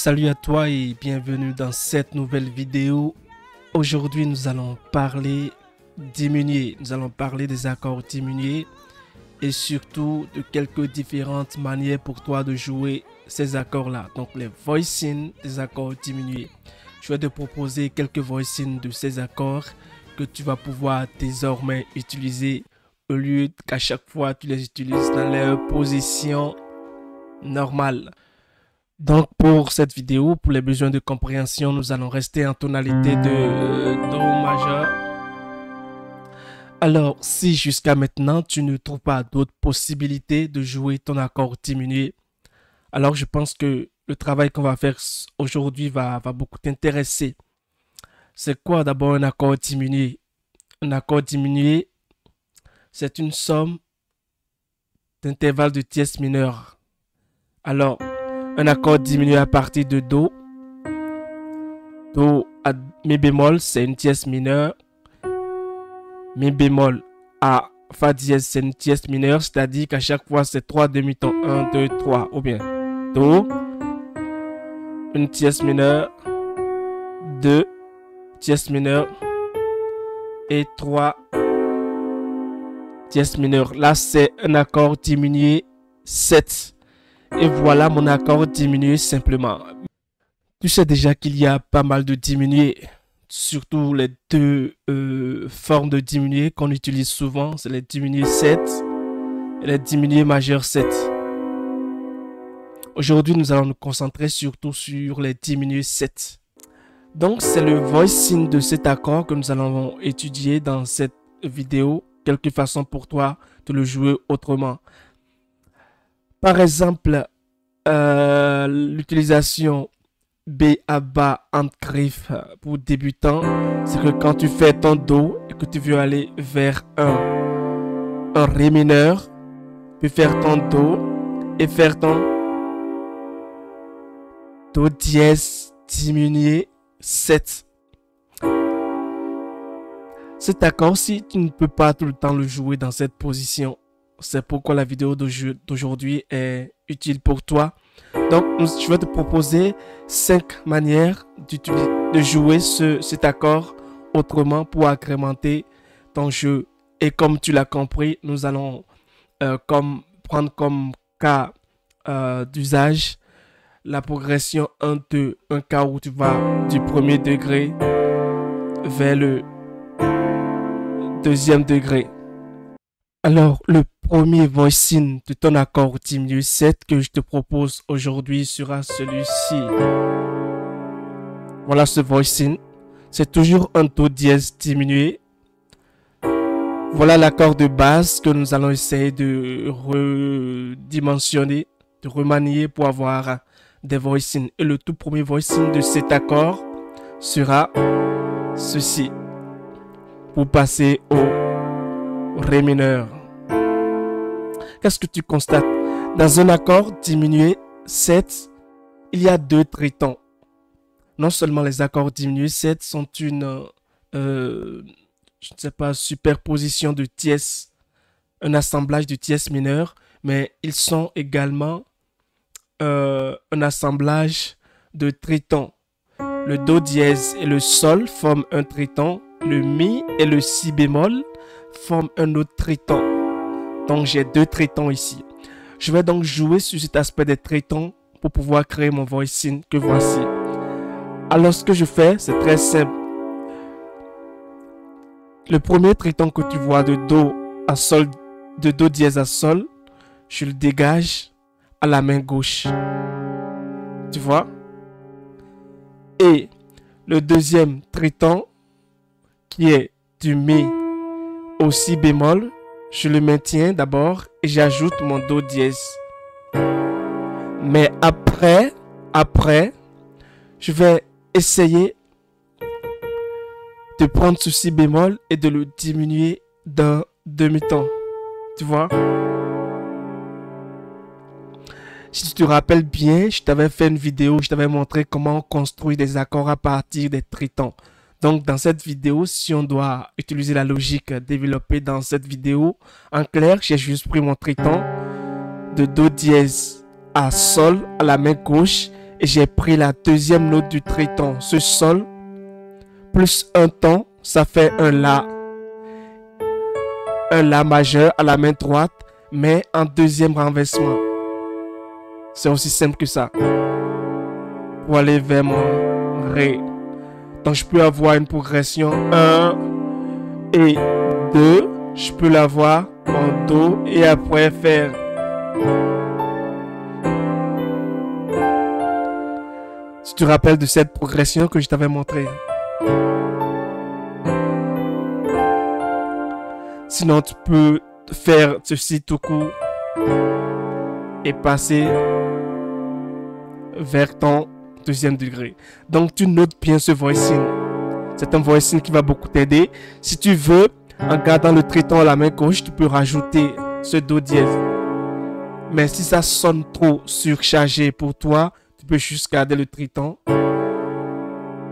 Salut à toi et bienvenue dans cette nouvelle vidéo. Aujourd'hui nous allons parler diminué. Nous allons parler des accords diminués et surtout de quelques différentes manières pour toi de jouer ces accords là. Donc les voicings des accords diminués. Je vais te proposer quelques voicings de ces accords que tu vas pouvoir désormais utiliser au lieu qu'à chaque fois tu les utilises dans leur position normale. Donc pour cette vidéo, pour les besoins de compréhension, nous allons rester en tonalité de Do majeur. Alors si jusqu'à maintenant tu ne trouves pas d'autres possibilités de jouer ton accord diminué, alors je pense que le travail qu'on va faire aujourd'hui va beaucoup t'intéresser. C'est quoi d'abord un accord diminué? Un accord diminué, c'est une somme d'intervalles de dièse mineure. Alors, un accord diminué à partir de Do. Do à Mi bémol, c'est une dièse mineure. Mi bémol à Fa dièse, c'est une dièse mineure, c'est-à-dire qu'à chaque fois, c'est 3 demi-tons. 1, 2, 3. Ou bien Do, une dièse mineure, 2, dièse mineure et 3, dièse mineure. Là, c'est un accord diminué 7. Et voilà mon accord diminué simplement. Tu sais déjà qu'il y a pas mal de diminués, surtout les deux formes de diminués qu'on utilise souvent, c'est les diminués 7 et les diminués majeurs 7. Aujourd'hui, nous allons nous concentrer surtout sur les diminués 7. Donc, c'est le voicing de cet accord que nous allons étudier dans cette vidéo. Quelques façons pour toi de le jouer autrement. Par exemple, l'utilisation B à bas en griffe pour débutants, c'est que quand tu fais ton Do et que tu veux aller vers un Ré mineur, tu peux faire ton Do et faire ton Do dièse diminué 7. Cet accord, si tu ne peux pas tout le temps le jouer dans cette position, c'est pourquoi la vidéo d'aujourd'hui est utile pour toi. Donc, je vais te proposer 5 manières de jouer cet accord autrement pour agrémenter ton jeu. Et comme tu l'as compris, nous allons prendre comme cas d'usage la progression 1-2, un cas où tu vas du premier degré vers le deuxième degré. Alors, le premier voicing de ton accord diminué 7 que je te propose aujourd'hui sera celui-ci. Voilà ce voicing. C'est toujours un Do dièse diminué. Voilà l'accord de base que nous allons essayer de redimensionner, de remanier pour avoir des voicings. Et le tout premier voicing de cet accord sera ceci. Pour passer au Ré mineur. Qu'est-ce que tu constates? Dans un accord diminué 7, il y a 2 tritons. Non seulement les accords diminués 7 sont une superposition de dièses, un assemblage de dièses mineures, mais ils sont également un assemblage de tritons. Le Do dièse et le Sol forment un triton. Le Mi et le Si bémol forment un autre triton. Donc j'ai 2 tritons ici. Je vais donc jouer sur cet aspect des tritons pour pouvoir créer mon voicing que voici. Alors ce que je fais, c'est très simple. Le premier triton que tu vois de Do à Sol, de Do dièse à Sol, je le dégage à la main gauche. Tu vois? Et le deuxième triton, qui est du Mi au Si bémol, je le maintiens d'abord et j'ajoute mon Do dièse. Mais après, je vais essayer de prendre ce Si bémol et de le diminuer d'un demi-ton. Tu vois? Si tu te rappelles bien, je t'avais fait une vidéo où je t'avais montré comment on construit des accords à partir des tritons. Donc, dans cette vidéo, si on doit utiliser la logique développée dans cette vidéo, en clair, j'ai juste pris mon triton de Do dièse à Sol à la main gauche et j'ai pris la deuxième note du triton, ce sol, plus un ton, ça fait un la majeur à la main droite, mais en deuxième renversement. C'est aussi simple que ça. Pour aller vers mon ré. Donc je peux avoir une progression 1 et 2. Je peux l'avoir en do et après faire si tu te rappelles de cette progression que je t'avais montré. Sinon tu peux faire ceci tout court et passer vers ton deuxième degré. Donc tu notes bien ce voicing. C'est un voicing qui va beaucoup t'aider. Si tu veux, en gardant le triton à la main gauche, tu peux rajouter ce do dièse. Mais si ça sonne trop surchargé pour toi, tu peux juste garder le triton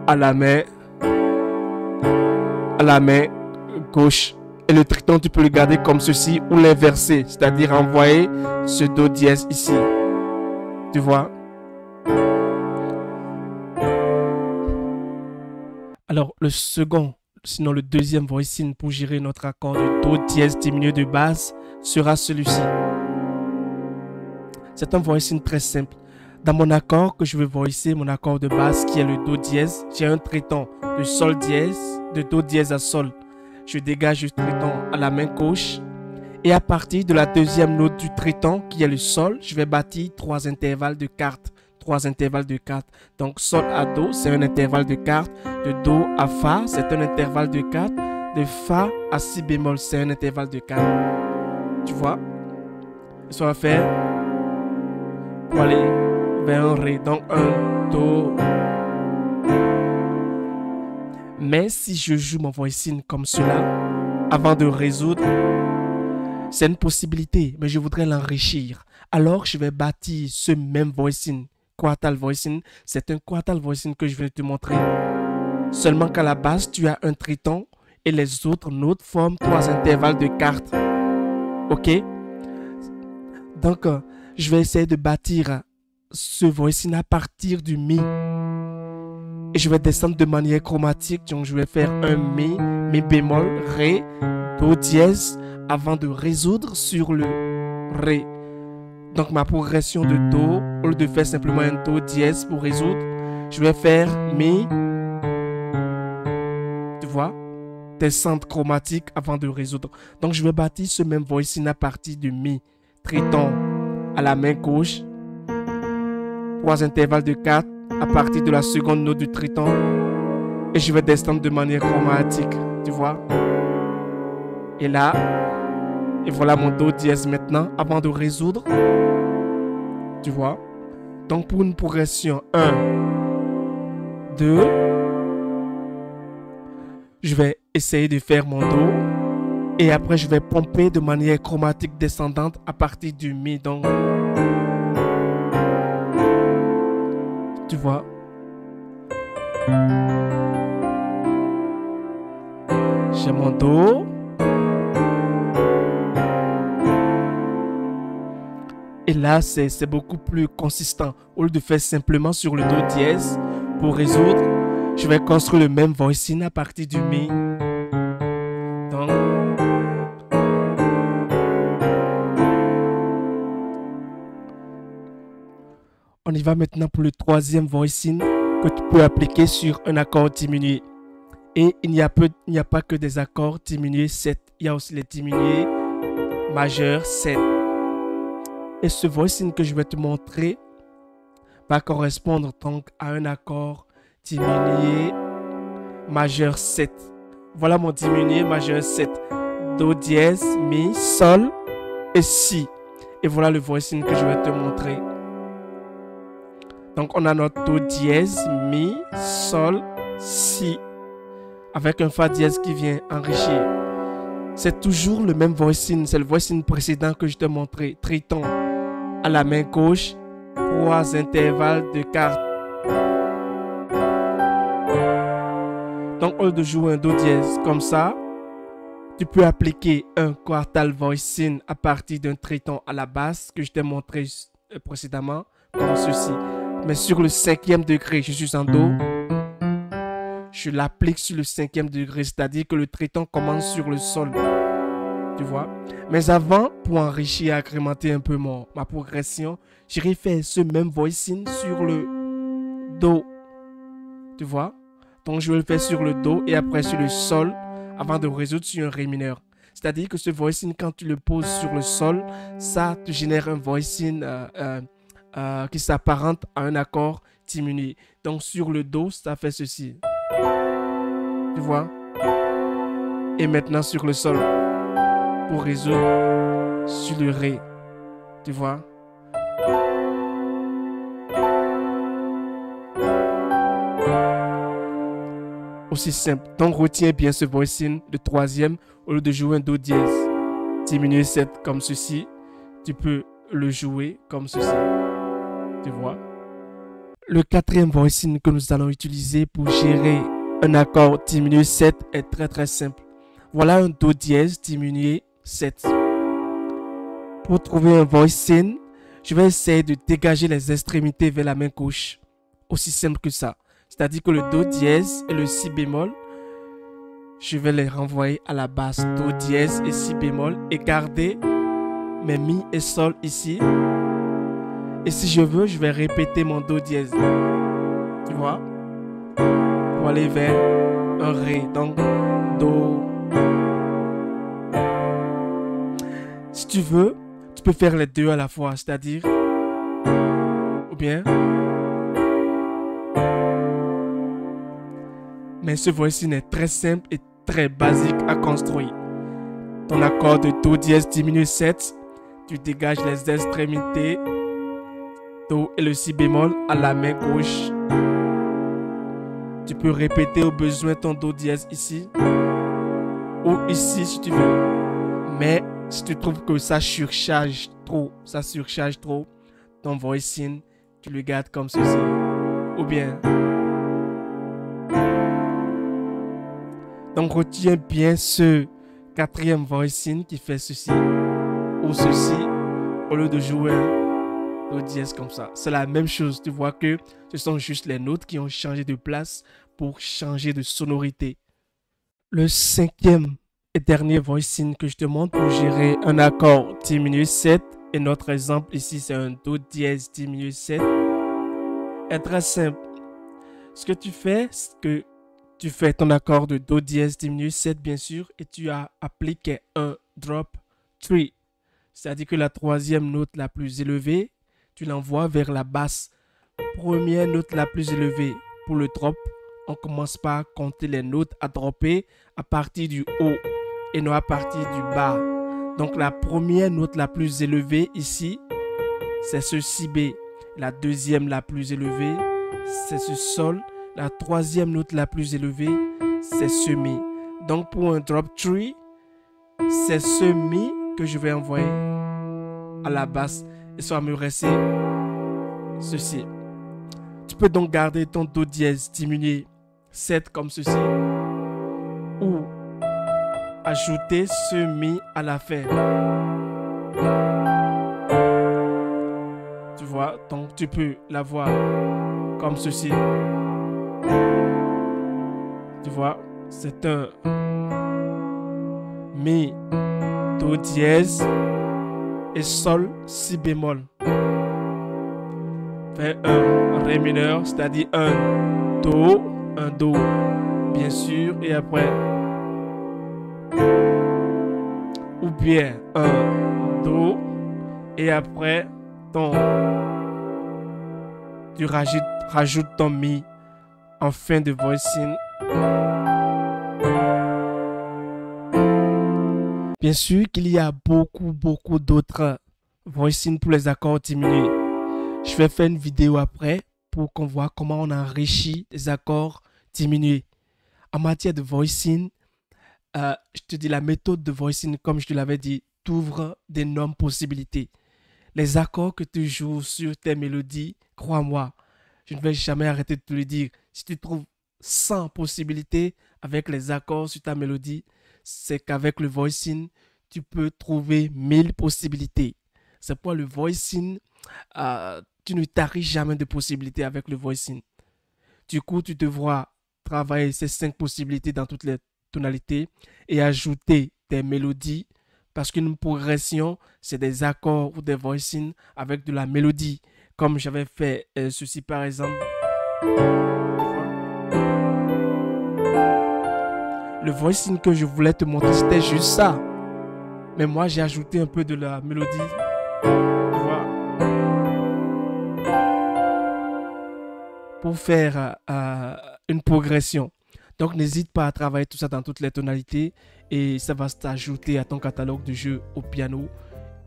à la main gauche. Et le triton, tu peux le garder comme ceci ou l'inverser, c'est-à-dire envoyer ce do dièse ici. Tu vois? Alors, le second, sinon le deuxième voicing pour gérer notre accord de do dièse diminué de base sera celui-ci. C'est un voicing très simple. Dans mon accord que je veux voicer, mon accord de base qui est le do dièse, j'ai un triton de sol dièse, de do dièse à sol. Je dégage le triton à la main gauche et à partir de la deuxième note du triton qui est le sol, je vais bâtir 3 intervalles de quartes. 3 intervalles de quartes. Donc sol à do, c'est un intervalle de quartes. De do à fa, c'est un intervalle de quartes. De fa à si bémol, c'est un intervalle de quartes. Tu vois? Ça va faire pour aller vers un ré. Donc un do. Mais si je joue mon voicing comme cela, avant de résoudre, c'est une possibilité, mais je voudrais l'enrichir. Alors, je vais bâtir ce même voicing, quartal voicing. C'est un quartal voicing que je vais te montrer. Seulement qu'à la base, tu as un triton et les autres notes forment 3 intervalles de quartes. Ok? Donc, je vais essayer de bâtir ce voicing à partir du mi. Et je vais descendre de manière chromatique. Donc, je vais faire un mi, mi bémol, ré, do dièse avant de résoudre sur le ré. Donc, ma progression de do, au lieu de faire simplement un do dièse pour résoudre, je vais faire mi. Tu vois? Descente chromatique avant de résoudre. Donc, je vais bâtir ce même voicing à partir du mi. Triton à la main gauche. 3 intervalles de 4. À partir de la seconde note du triton et je vais descendre de manière chromatique, tu vois. Et là, et voilà mon do dièse maintenant avant de résoudre, tu vois. Donc pour une progression 1, 2, je vais essayer de faire mon do et après je vais pomper de manière chromatique descendante à partir du mi. Donc tu vois. J'ai mon do. Et là, c'est beaucoup plus consistant. Au lieu de faire simplement sur le do dièse pour résoudre, je vais construire le même voicing à partir du mi. Donc, on y va maintenant pour le troisième voicing que tu peux appliquer sur un accord diminué. Et il n'y a pas que des accords diminués 7. Il y a aussi les diminués majeurs 7. Et ce voicing que je vais te montrer va correspondre donc à un accord diminué majeur 7. Voilà mon diminué majeur 7. Do dièse, mi, sol et si. Et voilà le voicing que je vais te montrer. Donc, on a notre do dièse, mi, sol, si, avec un fa dièse qui vient enrichir. C'est toujours le même voicing, c'est le voicing précédent que je t'ai montré. Triton à la main gauche, 3 intervalles de quartes. Donc, au lieu de jouer un do dièse comme ça, tu peux appliquer un quartal voicing à partir d'un triton à la basse que je t'ai montré précédemment, comme ceci. Mais sur le 5e degré, je suis en Do. Je l'applique sur le 5e degré, c'est-à-dire que le tréton commence sur le sol. Tu vois? Mais avant, pour enrichir et agrémenter un peu ma progression, j'irai faire ce même voicing sur le Do. Tu vois? Donc je vais le faire sur le Do et après sur le sol avant de résoudre sur un Ré mineur. C'est-à-dire que ce voicing, quand tu le poses sur le sol, ça te génère un voicing qui s'apparente à un accord diminué. Donc sur le Do, ça fait ceci. Tu vois? Et maintenant sur le sol, pour résoudre sur le Ré. Tu vois? Aussi simple. Donc retiens bien ce voicing de 3e au lieu de jouer un Do dièse diminué 7 comme ceci. Tu peux le jouer comme ceci. Tu vois? Le 4e voicing que nous allons utiliser pour gérer un accord diminué 7 est très simple. Voilà un Do dièse diminué 7. Pour trouver un voicing, je vais essayer de dégager les extrémités vers la main gauche. Aussi simple que ça. C'est-à-dire que le Do dièse et le Si bémol, je vais les renvoyer à la basse. Do dièse et Si bémol et garder mes Mi et Sol ici. Et si je veux, je vais répéter mon Do dièse. Tu vois? Pour aller vers un Ré. Donc, Do. Si tu veux, tu peux faire les deux à la fois. C'est-à-dire, ou bien... Mais ce voicing est très simple et très basique à construire. Ton accord de Do dièse diminué 7, tu dégages les extrémités Do et le Si bémol à la main gauche. Tu peux répéter au besoin ton Do dièse ici ou ici si tu veux. Mais si tu trouves que ça surcharge trop ton voicing, tu le gardes comme ceci. Ou bien... Donc retiens bien ce 4e voicing qui fait ceci ou ceci au lieu de jouer Do dièse comme ça. C'est la même chose, tu vois que ce sont juste les notes qui ont changé de place pour changer de sonorité. Le 5e et dernier voicing que je te montre pour gérer un accord diminué 7, et notre exemple ici c'est un Do dièse diminué 7, est très simple. Ce que tu fais, c'est que tu fais ton accord de Do dièse diminué 7 bien sûr et tu as appliqué un drop 3. C'est-à-dire que la 3e note la plus élevée, tu l'envoies vers la basse. Première note la plus élevée pour le drop, on commence par compter les notes à dropper à partir du haut et non à partir du bas. Donc la première note la plus élevée ici, c'est ce Si B. La 2e la plus élevée, c'est ce Sol. La 3e note la plus élevée, c'est ce Mi. Donc pour un drop 3, c'est ce Mi que je vais envoyer à la basse. Et ça va me rester ceci. Tu peux donc garder ton Do dièse diminué 7 comme ceci. Ou ajouter ce Mi à la fin. Tu vois, donc tu peux l'avoir comme ceci. Tu vois, c'est un Mi, Do dièse et Sol, Si bémol. Fait un Ré mineur, c'est-à-dire un Do, bien sûr, et après, ou bien un Do, et après, tu rajoutes ton Mi en fin de voicing. Bien sûr qu'il y a beaucoup d'autres voicing pour les accords diminués. Je vais faire une vidéo après pour qu'on voit comment on enrichit les accords diminués. En matière de voicing, je te dis la méthode de voicing, comme je te l'avais dit, t'ouvre d'énormes possibilités. Les accords que tu joues sur tes mélodies, crois-moi, je ne vais jamais arrêter de te le dire. Si tu trouves 100 possibilités avec les accords sur ta mélodie, c'est qu'avec le voicing, tu peux trouver 1000 possibilités. C'est pourquoi le voicing tu ne taris jamais de possibilités avec le voicing. Du coup, tu devras travailler ces 5 possibilités dans toutes les tonalités et ajouter des mélodies parce qu'une progression, c'est des accords ou des voicings avec de la mélodie. Comme j'avais fait ceci par exemple. Le voicing que je voulais te montrer, c'était juste ça. Mais moi, j'ai ajouté un peu de la mélodie. Tu vois, pour faire une progression. Donc, n'hésite pas à travailler tout ça dans toutes les tonalités et ça va s'ajouter à ton catalogue de jeux au piano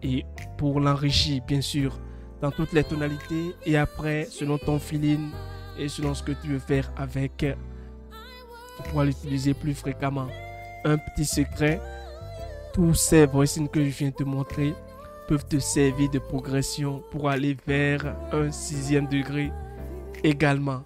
et pour l'enrichir, bien sûr, dans toutes les tonalités. Et après, selon ton feeling et selon ce que tu veux faire avec, tu pourras l'utiliser plus fréquemment. Un petit secret, tous ces voicings que je viens de te montrer peuvent te servir de progression pour aller vers un 6e degré également.